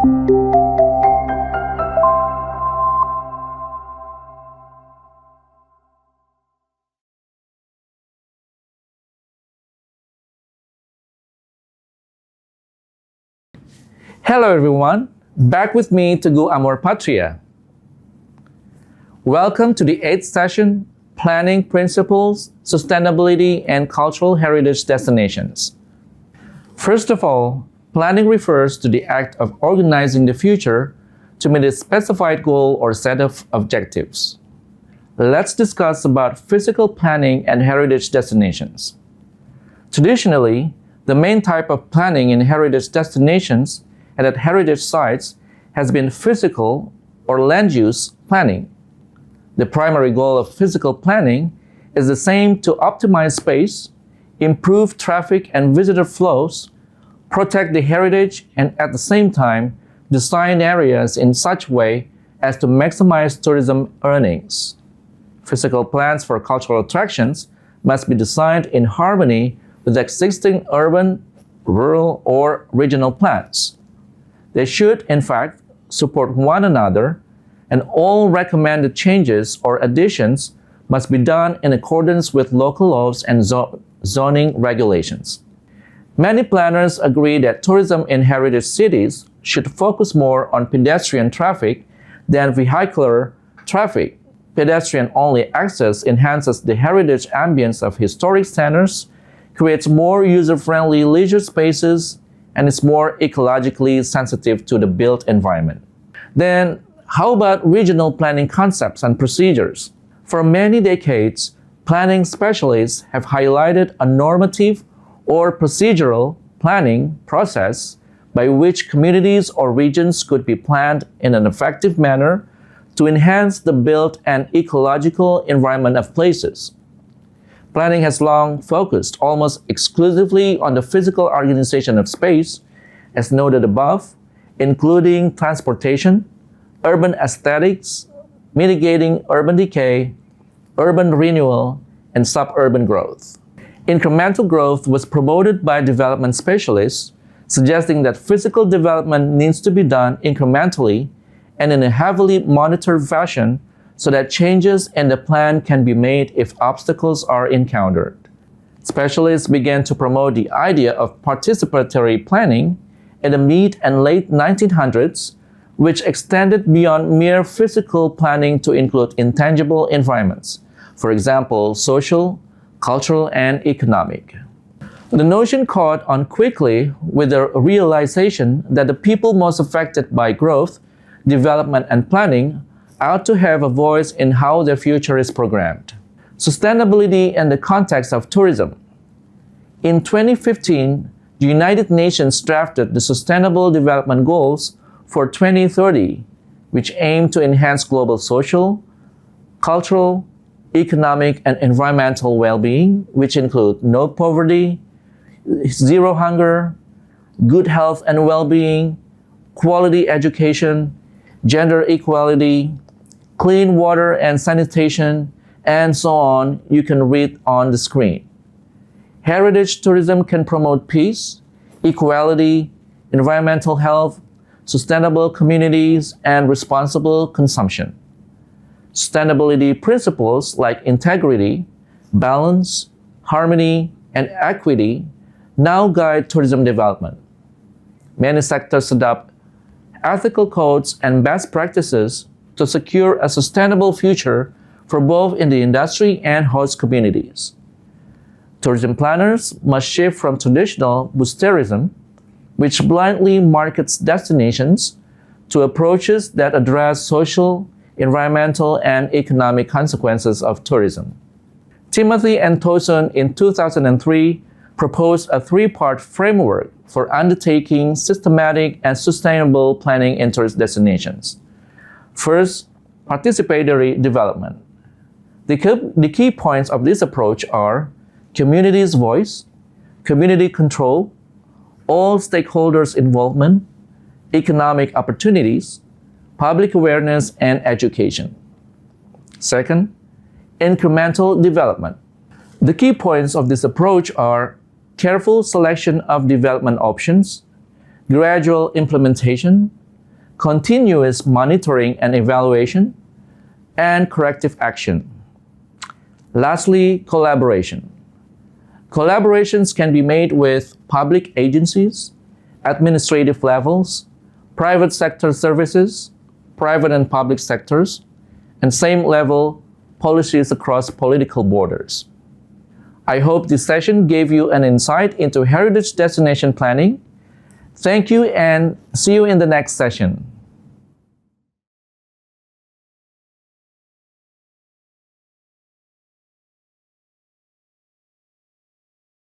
Hello everyone, back with me Teguh Amor Patria. Welcome to the 8th session, Planning Principles, Sustainability and Cultural Heritage Destinations. First of all, planning refers to the act of organizing the future to meet a specified goal or set of objectives. Let's discuss about physical planning and heritage destinations. Traditionally, the main type of planning in heritage destinations and at heritage sites has been physical or land use planning. The primary goal of physical planning is the same: to optimize space, improve traffic and visitor flows, protect the heritage, and at the same time, design areas in such way as to maximize tourism earnings. Physical plans for cultural attractions must be designed in harmony with existing urban, rural, or regional plans. They should, in fact, support one another, and all recommended changes or additions must be done in accordance with local laws and zoning regulations. Many planners agree that tourism in heritage cities should focus more on pedestrian traffic than vehicular traffic. Pedestrian-only access enhances the heritage ambience of historic centers, creates more user-friendly leisure spaces, and is more ecologically sensitive to the built environment. Then, how about regional planning concepts and procedures? For many decades, planning specialists have highlighted a normative or procedural planning process by which communities or regions could be planned in an effective manner to enhance the built and ecological environment of places. Planning has long focused almost exclusively on the physical organization of space, as noted above, including transportation, urban aesthetics, mitigating urban decay, urban renewal, and suburban growth. Incremental growth was promoted by development specialists, suggesting that physical development needs to be done incrementally and in a heavily monitored fashion so that changes in the plan can be made if obstacles are encountered. Specialists began to promote the idea of participatory planning in the mid and late 1900s, which extended beyond mere physical planning to include intangible environments, for example, social, cultural, and economic. The notion caught on quickly with the realization that the people most affected by growth, development, and planning ought to have a voice in how their future is programmed. Sustainability in the context of tourism. In 2015, the United Nations drafted the Sustainable Development Goals for 2030, which aim to enhance global social, cultural, economic, and environmental well-being, which include no poverty, zero hunger, good health and well-being, quality education, gender equality, clean water and sanitation, and so on. You can read on the screen. Heritage tourism can promote peace, equality, environmental health, sustainable communities, and responsible consumption. Sustainability principles like integrity, balance, harmony, and equity now guide tourism development. Many sectors adopt ethical codes and best practices to secure a sustainable future for both in the industry and host communities. Tourism planners must shift from traditional boosterism, which blindly markets destinations, to approaches that address social, environmental, and economic consequences of tourism. Timothy and Tosun in 2003 proposed a three-part framework for undertaking systematic and sustainable planning in tourist destinations. First, participatory development. The key points of this approach are community's voice, community control, all stakeholders' involvement, economic opportunities, public awareness, and education. Second, incremental development. The key points of this approach are careful selection of development options, gradual implementation, continuous monitoring and evaluation, and corrective action. Lastly, collaboration. Collaborations can be made with public agencies, administrative levels, private sector services, private and public sectors, and same level policies across political borders. I hope this session gave you an insight into heritage destination planning. Thank you and see you in the next session.